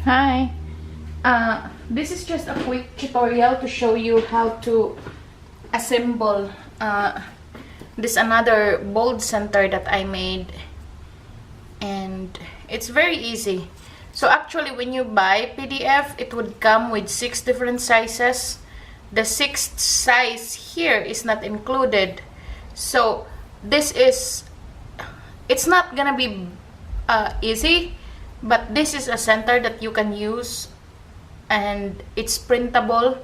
Hi. This is just a quick tutorial to show you how to assemble this another bold center that I made, and it's very easy. So actually when you buy PDF, it would come with 6 different sizes. The 6th size here is not included, so it's not gonna be easy, but this is a center that you can use, and it's printable,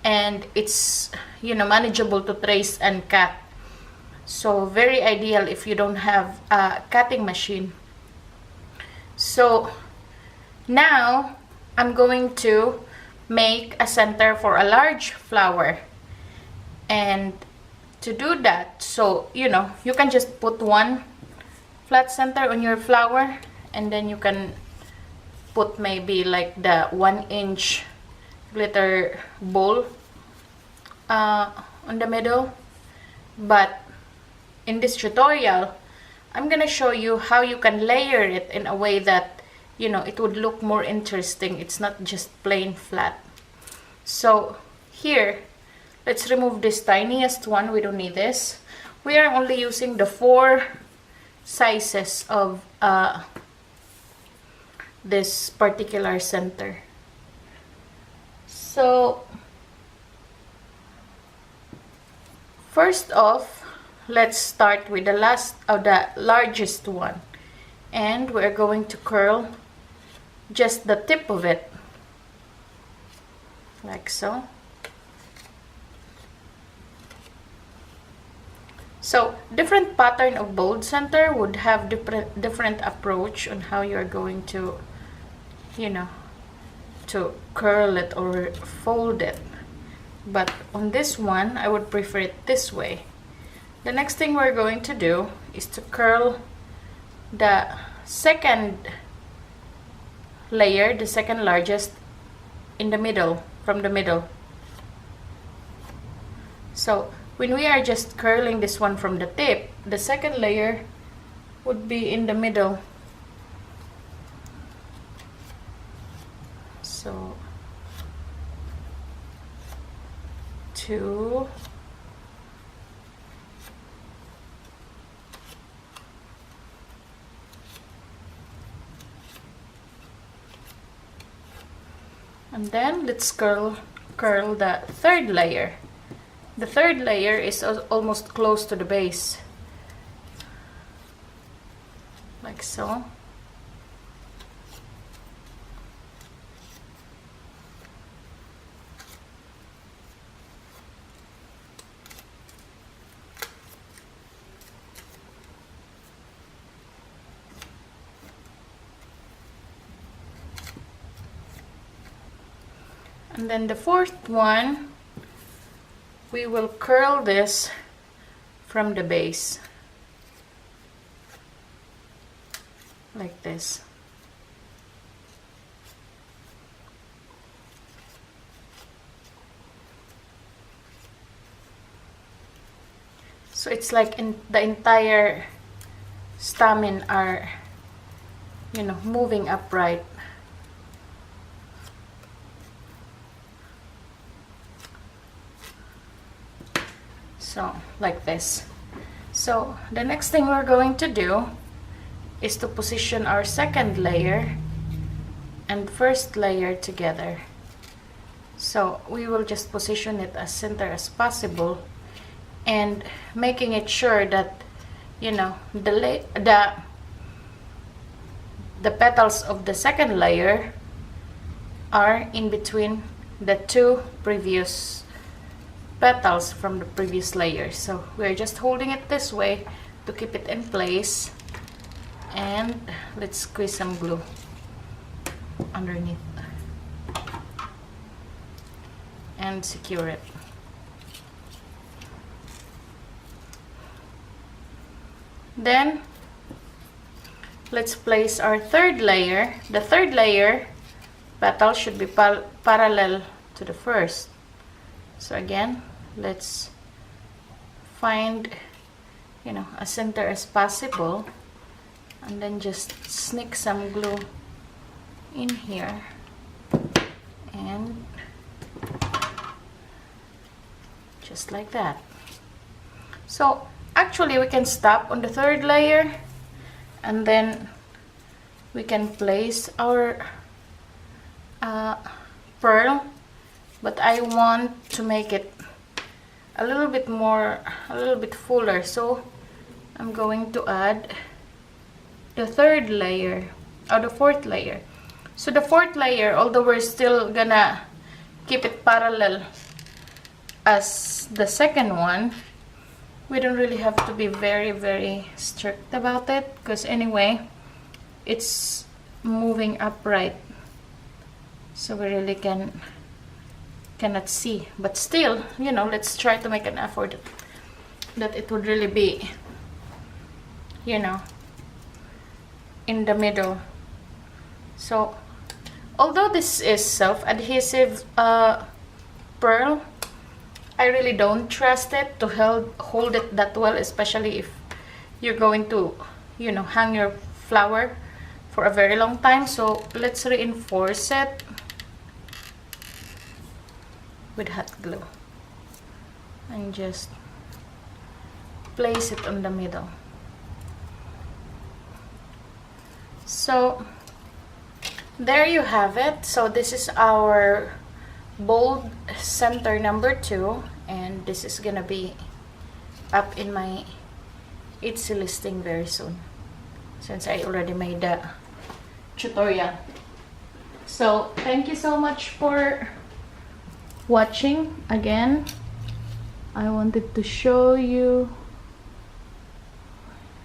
and it's manageable to trace and cut. So very ideal if you don't have a cutting machine. So now I'm going to make a center for a large flower, and to do that, so you can just put one flat center on your flower, and then you can put maybe like the 1-inch glitter ball on the middle. But in this tutorial, I'm gonna show you how you can layer it in a way that it would look more interesting. It's not just plain flat. So here, let's remove this tiniest one. We don't need this. We are only using the 4 sizes of this particular center. So first off, let's start with the largest one, and we're going to curl just the tip of it, like so. So different pattern of bold center would have different approach on how you're going to to curl it or fold it. But on this one, I would prefer it this way. The next thing we're going to do is to curl the second layer, the second largest, in the middle, from the middle. So when we are just curling this one from the tip, the second layer would be in the middle. So 2, and then let's curl the third layer. The third layer is almost close to the base, like so. And then the fourth one, we will curl this from the base, like this. So it's like the entire stamen are moving upright. So like this. So the next thing we're going to do is to position our second layer and first layer together. So we will just position it as center as possible, and making it sure that the petals of the second layer are in between the 2 previous petals from the previous layer. So we're just holding it this way to keep it in place, and let's squeeze some glue underneath and secure it. Then let's place our third layer. The third layer petal should be parallel to the first. So again, let's find a center as possible, and then just sneak some glue in here and just like that. So actually we can stop on the third layer and then we can place our pearl, but I want to make it a little bit fuller, so I'm going to add the third layer or the fourth layer. So the fourth layer, although we're still gonna keep it parallel as the second one, we don't really have to be very strict about it, because anyway it's moving upright, so we really cannot see. But still, you know, let's try to make an effort that it would really be, you know, in the middle. So although this is self-adhesive pearl, I really don't trust it to hold it that well, especially if you're going to, you know, hang your flower for a very long time. So let's reinforce it with hot glue and just place it on the middle. So there you have it. So this is our bold center number 2, and this is gonna be up in my Etsy listing very soon, since I already made the tutorial. So thank you so much for watching. Again, I wanted to show you,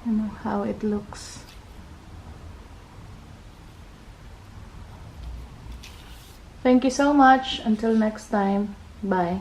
you know, how it looks. Thank you so much. Until next time. Bye.